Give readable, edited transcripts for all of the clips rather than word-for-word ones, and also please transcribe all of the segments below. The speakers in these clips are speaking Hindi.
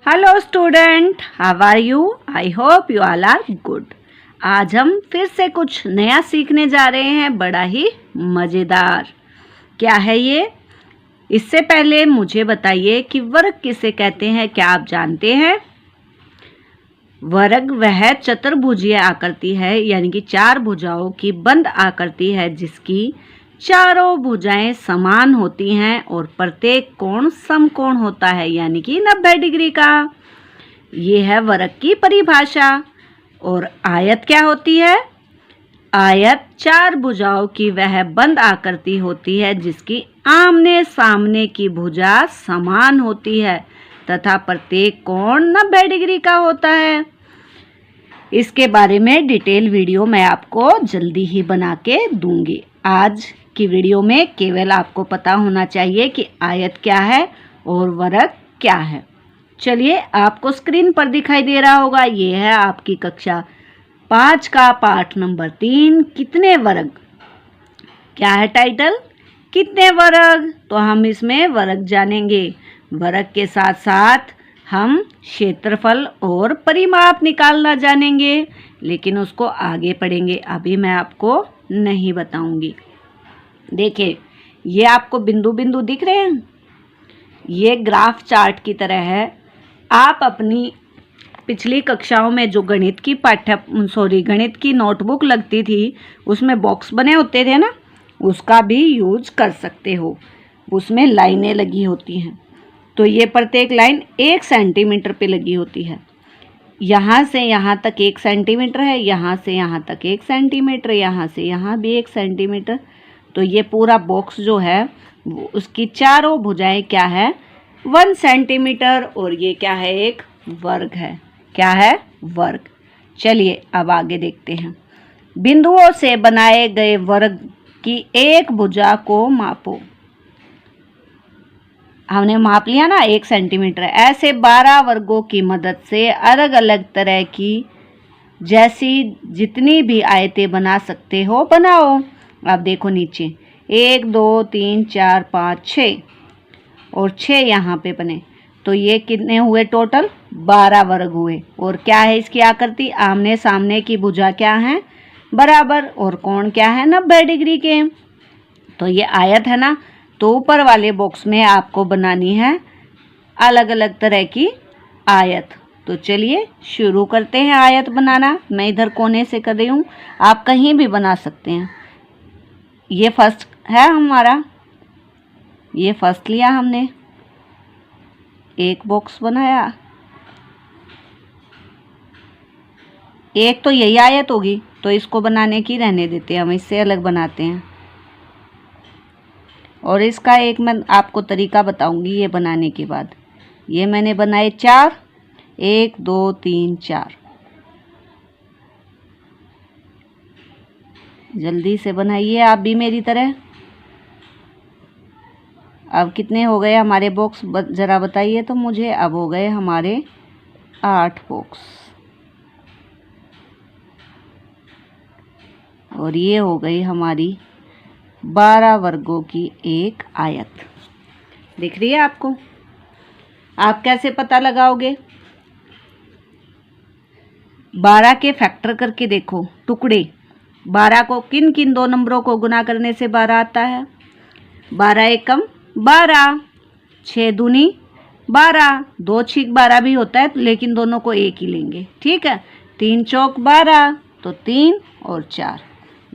Hello student, how are you? I hope you all are good. आज हम फिर से कुछ नया सीखने जा रहे हैं, बड़ा ही मज़ेदार। क्या है ये? इससे पहले मुझे बताइए कि वर्ग किसे कहते हैं, क्या आप जानते हैं? वर्ग वह चतुर्भुजीय आकृति है, यानी कि चार भुजाओं की बंद आकृति है जिसकी चारों भुजाएं समान होती हैं और प्रत्येक कोण समकोण होता है, यानी कि 90 डिग्री का। ये है वर्ग की परिभाषा। और आयत क्या होती है? आयत चार भुजाओं की वह बंद आकृति होती है जिसकी आमने सामने की भुजा समान होती है तथा प्रत्येक कोण 90 डिग्री का होता है। इसके बारे में डिटेल वीडियो मैं आपको जल्दी ही बना के दूंगी। आज की वीडियो में केवल आपको पता होना चाहिए कि आयत क्या है और वर्ग क्या है। चलिए, आपको स्क्रीन पर दिखाई दे रहा होगा, ये है आपकी कक्षा 5 का पाठ नंबर 3, कितने वर्ग। क्या है टाइटल? कितने वर्ग। तो हम इसमें वर्ग जानेंगे। वर्ग के साथ साथ हम क्षेत्रफल और परिमाप निकालना जानेंगे, लेकिन उसको आगे पढ़ेंगे, अभी मैं आपको नहीं बताऊंगी। देखिए, ये आपको बिंदु बिंदु दिख रहे हैं, ये ग्राफ चार्ट की तरह है। आप अपनी पिछली कक्षाओं में जो गणित की नोटबुक लगती थी, उसमें बॉक्स बने होते थे ना, उसका भी यूज कर सकते हो। उसमें लाइनें लगी होती हैं, तो ये प्रत्येक लाइन 1 सेंटीमीटर पे लगी होती है। यहाँ से यहाँ तक 1 सेंटीमीटर है, यहाँ से यहाँ तक 1 सेंटीमीटर, यहाँ से यहाँ भी 1 सेंटीमीटर। तो ये पूरा बॉक्स जो है उसकी चारों भुजाएं क्या है? 1 सेंटीमीटर। और ये क्या है? एक वर्ग है। क्या है? वर्ग। चलिए अब आगे देखते हैं। बिंदुओं से बनाए गए वर्ग की एक भुजा को मापो। हमने माप लिया ना, 1 सेंटीमीटर। ऐसे 12 वर्गों की मदद से अलग अलग तरह की जैसी जितनी भी आयतें बना सकते हो बनाओ। अब देखो नीचे, 1 2 3 4 5 6 और 6 यहाँ पे बने, तो ये कितने हुए टोटल? 12 वर्ग हुए। और क्या है इसकी आकृति? आमने सामने की भुजा क्या है? बराबर। और कोण क्या है? 90 डिग्री के। तो ये आयत है ना, तो ऊपर वाले बॉक्स में आपको बनानी है अलग अलग तरह की आयत। तो चलिए शुरू करते हैं आयत बनाना। मैं इधर कोने से कर रही हूँ, आप कहीं भी बना सकते हैं। ये फर्स्ट है हमारा, ये फर्स्ट लिया हमने, एक बॉक्स बनाया। एक तो यही आयत होगी, तो इसको बनाने की रहने देते हैं, हम इससे अलग बनाते हैं। और इसका एक मैं आपको तरीका बताऊंगी ये बनाने के बाद। ये मैंने बनाए 4, 1 2 3 4। जल्दी से बनाइए आप भी मेरी तरह। अब कितने हो गए हमारे बॉक्स, ज़रा बताइए तो मुझे। अब हो गए हमारे 8 बॉक्स। और ये हो गई हमारी 12 वर्गों की एक आयत। दिख रही है आपको? आप कैसे पता लगाओगे? 12 के फैक्टर करके देखो, टुकड़े। 12 को किन किन दो नंबरों को गुना करने से 12 आता है? 12 एकम 12, 6 दूनी 12, 2 छीक 12 भी होता है, लेकिन दोनों को एक ही लेंगे, ठीक है। 3 चौक 12, तो 3 और 4।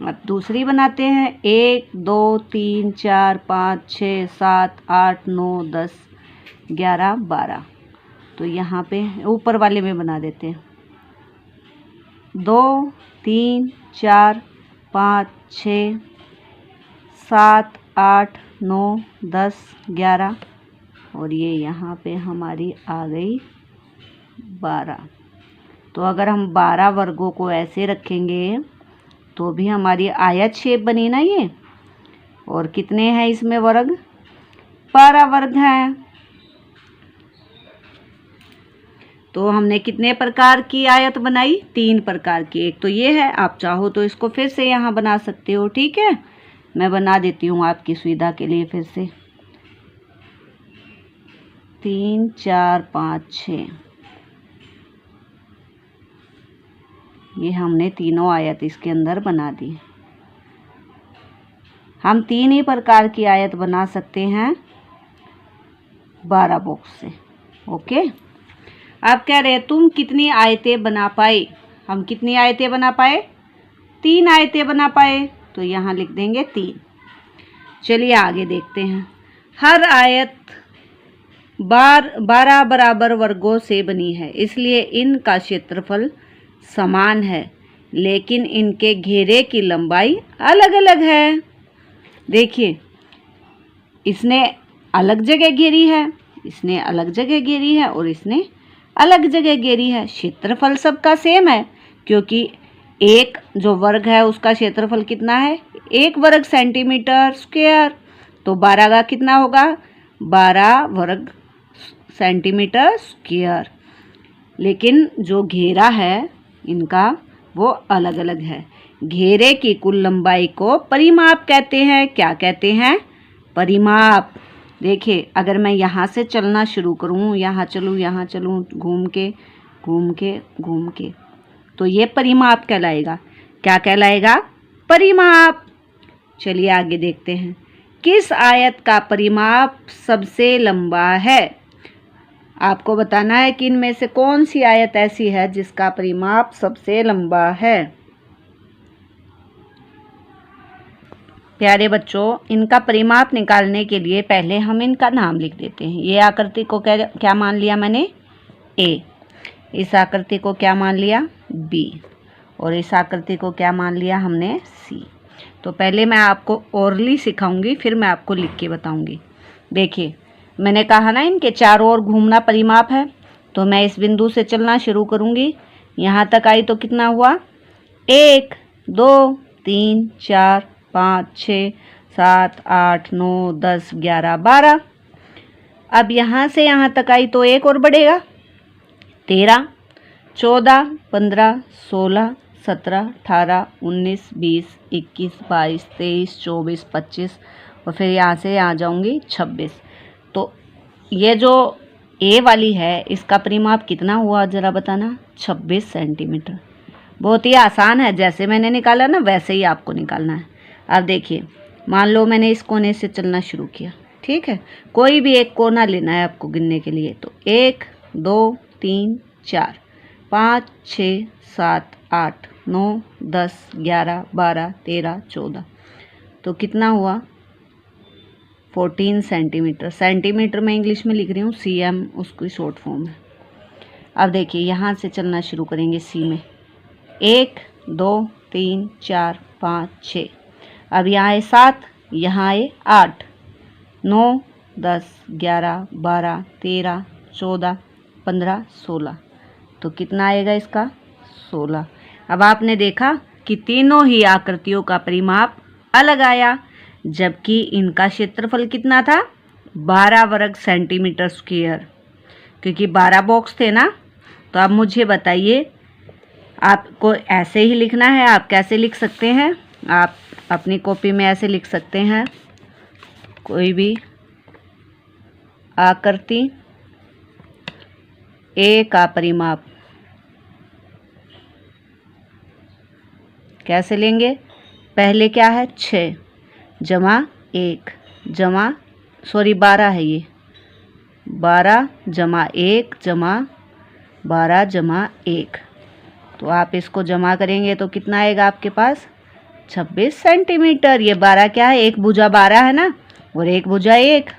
अब दूसरी बनाते हैं। 1 2 3 4 5 6 7 8 9 10 11 12। तो यहाँ पे ऊपर वाले में बना देते हैं। 2 3 4 5 6 7 8 9 10 11। और ये यहाँ पे हमारी आ गई 12। तो अगर हम 12 वर्गों को ऐसे रखेंगे तो भी हमारी आयत शेप बनी ना ये। और कितने हैं इसमें वर्ग? 12 वर्ग हैं। तो हमने कितने प्रकार की आयत बनाई? 3 प्रकार की। एक तो ये है, आप चाहो तो इसको फिर से यहाँ बना सकते हो, ठीक है। मैं बना देती हूँ आपकी सुविधा के लिए फिर से। 3 4 5 6, ये हमने तीनों आयत इसके अंदर बना दी। हम 3 ही प्रकार की आयत बना सकते हैं 12 बॉक्स से। ओके, अब कह रहे तुम कितनी आयतें बना पाए। हम कितनी आयतें बना पाए? 3 आयतें बना पाए, तो यहाँ लिख देंगे 3। चलिए आगे देखते हैं। हर आयत 12 बराबर वर्गों से बनी है, इसलिए इनका क्षेत्रफल समान है, लेकिन इनके घेरे की लंबाई अलग अलग है। देखिए, इसने अलग जगह घेरी है, इसने अलग जगह घेरी है और इसने अलग जगह घेरी है। क्षेत्रफल सबका सेम है, क्योंकि एक जो वर्ग है उसका क्षेत्रफल कितना है? 1 वर्ग सेंटीमीटर स्क्वायर। तो 12 का कितना होगा? 12 वर्ग सेंटीमीटर स्क्वायर। लेकिन जो घेरा है इनका वो अलग अलग है। घेरे की कुल लंबाई को परिमाप कहते हैं। क्या कहते हैं? परिमाप। देखिए, अगर मैं यहाँ से चलना शुरू करूँ, यहाँ चलूँ, घूम के, तो ये परिमाप कहलाएगा। क्या कहलाएगा? परिमाप। चलिए आगे देखते हैं। किस आयत का परिमाप सबसे लंबा है? आपको बताना है कि इनमें से कौन सी आयत ऐसी है जिसका परिमाप सबसे लंबा है। प्यारे बच्चों, इनका परिमाप निकालने के लिए पहले हम इनका नाम लिख देते हैं। ये आकृति को क्या मान लिया मैंने? A। इस आकृति को क्या मान लिया? B। और इस आकृति को क्या मान लिया हमने? C। तो पहले मैं आपको ओरली सिखाऊंगी, फिर मैं आपको लिख के बताऊंगी। देखिए, मैंने कहा ना इनके चारों ओर घूमना परिमाप है, तो मैं इस बिंदु से चलना शुरू करूंगी। यहाँ तक आई तो कितना हुआ? 1 2 3 4 5 6 7 8 9 10 11 12। अब यहाँ से यहाँ तक आई तो एक और बढ़ेगा। 13 14 15 16 17 18 19 20 21 22 23 24 25 और फिर यहाँ से यहाँ जाऊँगी 26। तो ये जो ए वाली है इसका परिमाप कितना हुआ ज़रा बताना? 26 सेंटीमीटर। बहुत ही आसान है, जैसे मैंने निकाला ना वैसे ही आपको निकालना है। अब देखिए, मान लो मैंने इस कोने से चलना शुरू किया, ठीक है। कोई भी एक कोना लेना है आपको गिनने के लिए। तो 1 2 3 4 5 6 7 8 9 10 11 12 13 14। तो कितना हुआ? 14 सेंटीमीटर। सेंटीमीटर मैं इंग्लिश में लिख रही हूँ, cm उसकी शॉर्ट फॉर्म है। अब देखिए, यहाँ से चलना शुरू करेंगे सी में। 1 2 3 4 5 6। अब यहाँ आए 7, यहाँ आए 8 9 10 11 12 13 14 15 16। तो कितना आएगा इसका? 16। अब आपने देखा कि तीनों ही आकृतियों का परिमाप अलग आया, जबकि इनका क्षेत्रफल कितना था? 12 वर्ग सेंटीमीटर स्क्वायर। क्योंकि 12 बॉक्स थे ना। तो अब मुझे बताइए, आपको ऐसे ही लिखना है? आप कैसे लिख सकते हैं? आप अपनी कॉपी में ऐसे लिख सकते हैं, कोई भी आकृति ए का परिमाप कैसे लेंगे? पहले क्या है? 6 जमा 1 जमा 12 है, ये 12 जमा 1 जमा 12 जमा 1। तो आप इसको जमा करेंगे तो कितना आएगा आपके पास? 26 सेंटीमीटर। ये 12 क्या है? एक भुजा 12 है ना, और एक भुजा 1।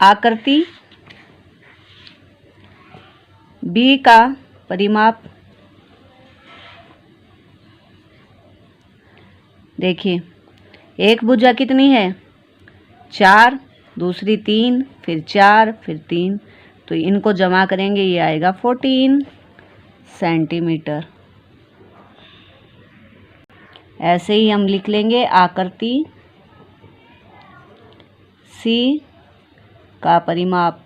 आकृति बी का परिमाप देखिए, एक भुजा कितनी है? 4, दूसरी 3, फिर 4, फिर 3। तो इनको जमा करेंगे, ये आएगा 14 सेंटीमीटर। ऐसे ही हम लिख लेंगे आकृति सी का परिमाप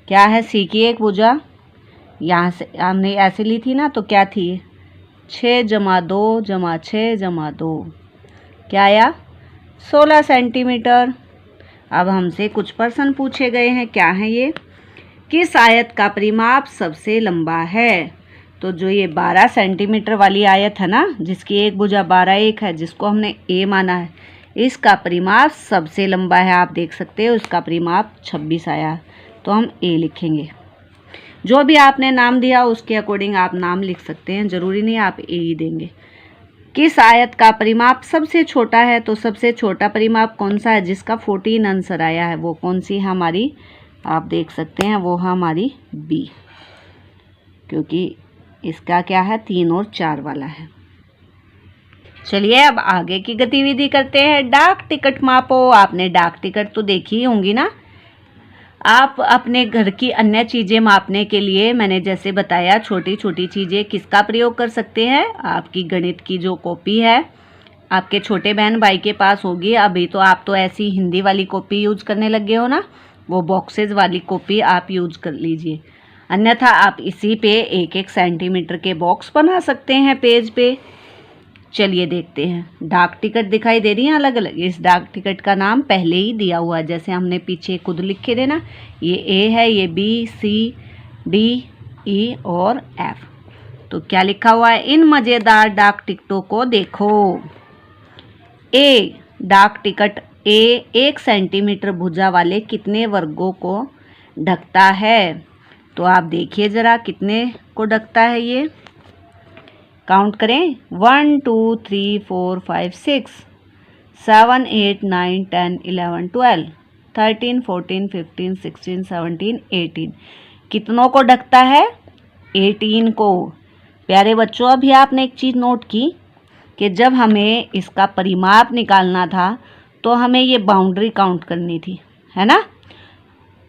क्या है? सी की एक भुजा यहाँ से हमने ऐसे ली थी ना, तो क्या थी? 6 जमा 2 जमा 6 जमा 2। क्या आया? 16 सेंटीमीटर। अब हमसे कुछ प्रश्न पूछे गए हैं, क्या है ये? किस आयत का परिमाप सबसे लंबा है? तो जो ये 12 सेंटीमीटर वाली आयत है ना, जिसकी एक भुजा 12 है, जिसको हमने ए माना है, इसका परिमाप सबसे लंबा है। आप देख सकते हो इसका परिमाप 26 आया, तो हम ए लिखेंगे। जो भी आपने नाम दिया उसके अकॉर्डिंग आप नाम लिख सकते हैं, ज़रूरी नहीं आप ए ही देंगे। किस आयत का परिमाप सबसे छोटा है? तो सबसे छोटा परिमाप कौन सा है? जिसका 14 आंसर आया है वो कौन सी है हमारी? आप देख सकते हैं वो है हमारी बी, क्योंकि इसका क्या है 3 और 4 वाला है। चलिए अब आगे की गतिविधि करते हैं। डाक टिकट मापो। आपने डाक टिकट तो देखी ही होंगी ना। आप अपने घर की अन्य चीज़ें मापने के लिए मैंने जैसे बताया छोटी छोटी चीज़ें किसका प्रयोग कर सकते हैं? आपकी गणित की जो कॉपी है आपके छोटे बहन भाई के पास होगी। अभी तो आप तो ऐसी हिंदी वाली कॉपी यूज करने लगे हो ना, वो बॉक्सेस वाली कॉपी आप यूज कर लीजिए। अन्यथा आप इसी पे 1-1 सेंटीमीटर के बॉक्स बना सकते हैं पेज पे। चलिए देखते हैं। डाक टिकट दिखाई दे रही है अलग अलग। इस डाक टिकट का नाम पहले ही दिया हुआ है, जैसे हमने पीछे खुद लिखे थे ना, ये ए है, ये बी, सी, डी, ई और एफ। तो क्या लिखा हुआ है? इन मज़ेदार डाक टिकटों को देखो। ए डाक टिकट ए 1 सेंटीमीटर भुजा वाले कितने वर्गों को ढकता है? तो आप देखिए ज़रा कितने को ढकता है ये। काउंट करें। 1 2 3 4 5 6 7 8 9 10 11 12 13 14 15 16 17 18। कितनों को ढकता है? 18 को। प्यारे बच्चों अभी आपने एक चीज़ नोट की कि जब हमें इसका परिमाप निकालना था तो हमें ये बाउंड्री काउंट करनी थी, है ना।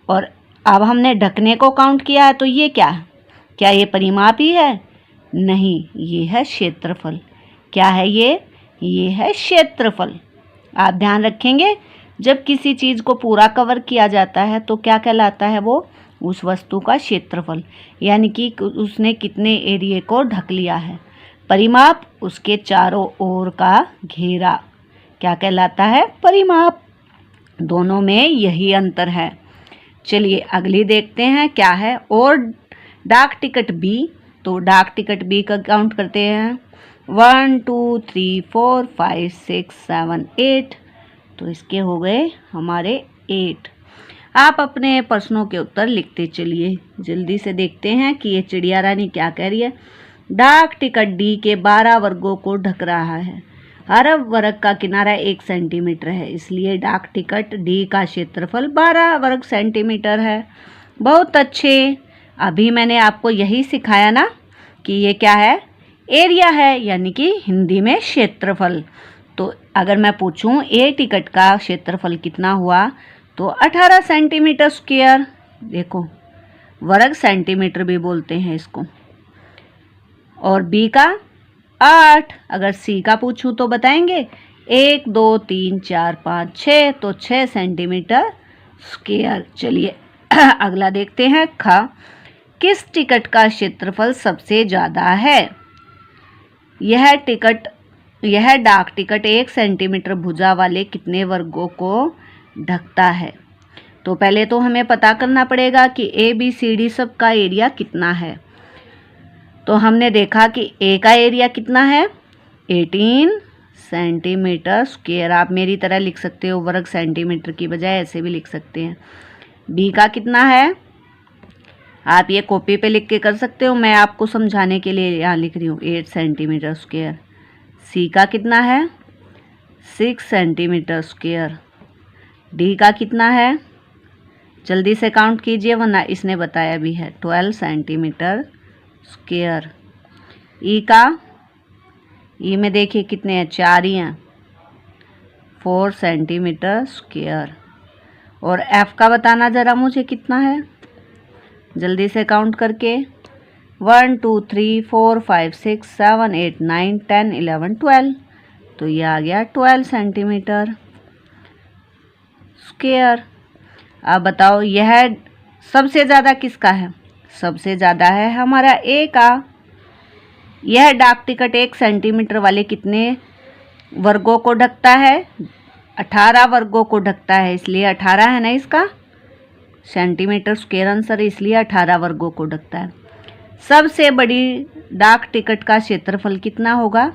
और अब हमने ढकने को काउंट किया है, तो ये क्या ये परिमाप ही है? नहीं, ये है क्षेत्रफल। क्या है ये है क्षेत्रफल। आप ध्यान रखेंगे जब किसी चीज़ को पूरा कवर किया जाता है तो क्या कहलाता है वो? उस वस्तु का क्षेत्रफल, यानी कि उसने कितने एरिया को ढक लिया है। परिमाप उसके चारों ओर का घेरा क्या कहलाता है? परिमाप। दोनों में यही अंतर है। चलिए अगली देखते हैं क्या है। और डाक टिकट बी। तो डाक टिकट बी का काउंट करते हैं। 1 2 3 4 5 6 7 8। तो इसके हो गए हमारे 8। आप अपने प्रश्नों के उत्तर लिखते चलिए। जल्दी से देखते हैं कि ये चिड़िया रानी क्या कह रही है। डाक टिकट डी के 12 वर्गों को ढक रहा है। हर वर्ग का किनारा 1 सेंटीमीटर है, इसलिए डाक टिकट डी का क्षेत्रफल 12 वर्ग सेंटीमीटर है। बहुत अच्छे। अभी मैंने आपको यही सिखाया ना कि ये क्या है? एरिया है, यानी कि हिंदी में क्षेत्रफल। तो अगर मैं पूछूं ए टिकट का क्षेत्रफल कितना हुआ, तो 18 सेंटीमीटर स्क्वायर। देखो वर्ग सेंटीमीटर भी बोलते हैं इसको। और बी का 8। अगर सी का पूछूं तो बताएंगे 1 2 3 4 5 6, तो 6 सेंटीमीटर स्क्वायर। चलिए अगला देखते हैं। ख किस टिकट का क्षेत्रफल सबसे ज़्यादा है? यह डाक टिकट 1 सेंटीमीटर भुजा वाले कितने वर्गों को ढकता है? तो पहले तो हमें पता करना पड़ेगा कि ए बी सी डी सब का एरिया कितना है। तो हमने देखा कि ए का एरिया कितना है? 18 सेंटीमीटर स्क्वायर। आप मेरी तरह लिख सकते हो, वर्ग सेंटीमीटर की बजाय ऐसे भी लिख सकते हैं। बी का कितना है? आप ये कॉपी पे लिख के कर सकते हो, मैं आपको समझाने के लिए यहाँ लिख रही हूँ 8 सेंटीमीटर स्क्वायर। सी का कितना है? 6 सेंटीमीटर स्क्वायर। डी का कितना है? जल्दी से काउंट कीजिए वरना इसने बताया भी है, 12 सेंटीमीटर स्क्वायर। ई का? ई में देखिए कितने हैं? 4 ही हैं, 4 सेंटीमीटर स्क्वायर। और एफ का बताना ज़रा मुझे कितना है, जल्दी से काउंट करके। 1 2 3 4 5 6 7 8 9 10 11 12। तो ये आ गया 12 सेंटीमीटर स्क्वायर। अब बताओ यह सबसे ज़्यादा किसका है? सबसे ज़्यादा है हमारा ए का। यह डाक टिकट 1 सेंटीमीटर वाले कितने वर्गों को ढकता है? 18 वर्गों को ढकता है, इसलिए 18 है ना इसका सेंटीमीटर स्क्वायर आंसर, इसलिए 18 वर्गों को ढकता है। सबसे बड़ी डाक टिकट का क्षेत्रफल कितना होगा?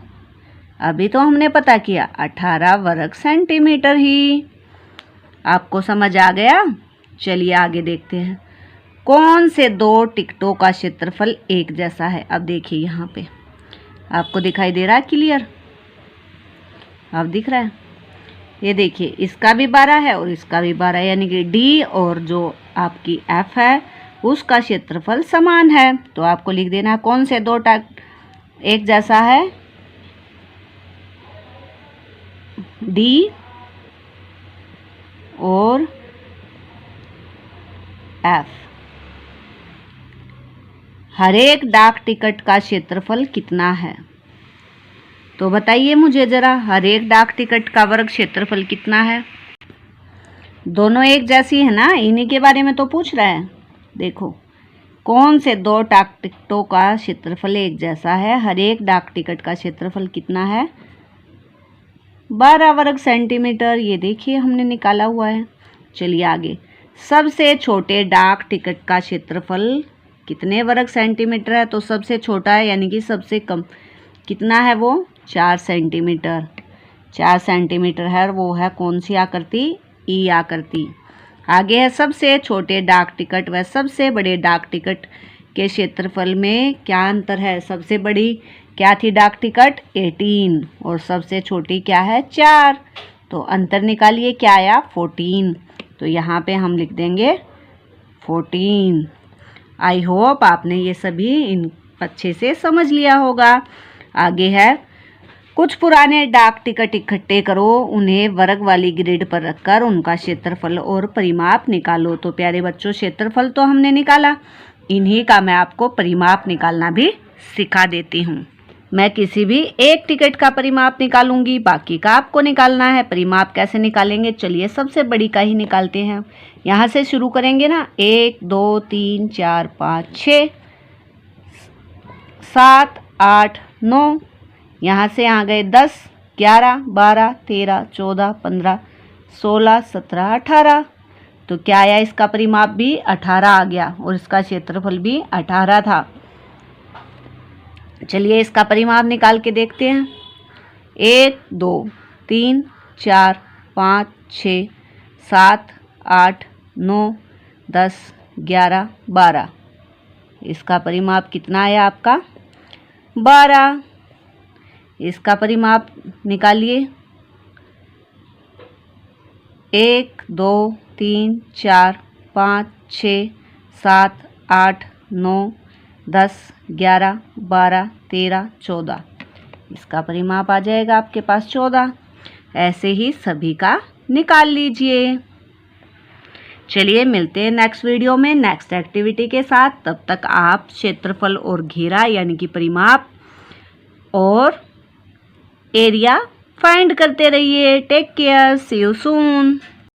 अभी तो हमने पता किया 18 वर्ग सेंटीमीटर ही। आपको समझ आ गया? चलिए आगे देखते हैं। कौन से दो टिकटों का क्षेत्रफल एक जैसा है? अब देखिए यहाँ पे आपको दिखाई दे रहा है क्लियर? अब दिख रहा है? ये देखिए इसका भी 12 है और इसका भी 12, यानी कि डी और जो आपकी एफ है उसका क्षेत्रफल समान है। तो आपको लिख देना कौन से दो एक जैसा है? डी और एफ। हर एक डाक टिकट का क्षेत्रफल कितना है? तो बताइए मुझे ज़रा, हर एक डाक टिकट का वर्ग क्षेत्रफल कितना है? दोनों एक जैसी है ना, इन्हीं के बारे में तो पूछ रहा है। देखो कौन से दो डाक टिकटों का क्षेत्रफल एक जैसा है? हर एक डाक टिकट का क्षेत्रफल कितना है? 12 वर्ग सेंटीमीटर। ये देखिए हमने निकाला हुआ है। चलिए आगे। सबसे छोटे डाक टिकट का क्षेत्रफल कितने वर्ग सेंटीमीटर है? तो सबसे छोटा है यानी कि सबसे कम कितना है वो? 4 सेंटीमीटर। 4 सेंटीमीटर है, वो है कौन सी आकृति? ई आकृति। आगे है सबसे छोटे डाक टिकट व सबसे बड़े डाक टिकट के क्षेत्रफल में क्या अंतर है? सबसे बड़ी क्या थी डाक टिकट? 18 और सबसे छोटी क्या है? 4। तो अंतर निकालिए, क्या आया? 14। तो यहाँ पे हम लिख देंगे 14। आई होप आपने ये सभी इन अच्छे से समझ लिया होगा। आगे है कुछ पुराने डाक टिकट इकट्ठे करो, उन्हें वर्ग वाली ग्रिड पर रखकर उनका क्षेत्रफल और परिमाप निकालो। तो प्यारे बच्चों क्षेत्रफल तो हमने निकाला, इन्हीं का मैं आपको परिमाप निकालना भी सिखा देती हूँ। मैं किसी भी एक टिकट का परिमाप निकालूंगी, बाकी का आपको निकालना है। परिमाप कैसे निकालेंगे? चलिए सबसे बड़ी का ही निकालते हैं। यहाँ से शुरू करेंगे ना, 1 2 3 4 5 6 7 8 9, यहाँ से आ गए 10 11 12 13 14 15 16 17 18। तो क्या आया? इसका परिमाप भी 18 आ गया और इसका क्षेत्रफल भी 18 था। चलिए इसका परिमाप निकाल के देखते हैं। 1 2 3 4 5 6 7 8 9 10 11 12। इसका परिमाप कितना आया आपका? 12। इसका परिमाप निकालिए। 1 2 3 4 5 6 7 8 9 10 11 12 13 14। इसका परिमाप आ जाएगा आपके पास 14। ऐसे ही सभी का निकाल लीजिए। चलिए मिलते हैं नेक्स्ट वीडियो में नेक्स्ट एक्टिविटी के साथ। तब तक आप क्षेत्रफल और घेरा यानी कि परिमाप और एरिया फाइंड करते रहिए। Take care, see you soon.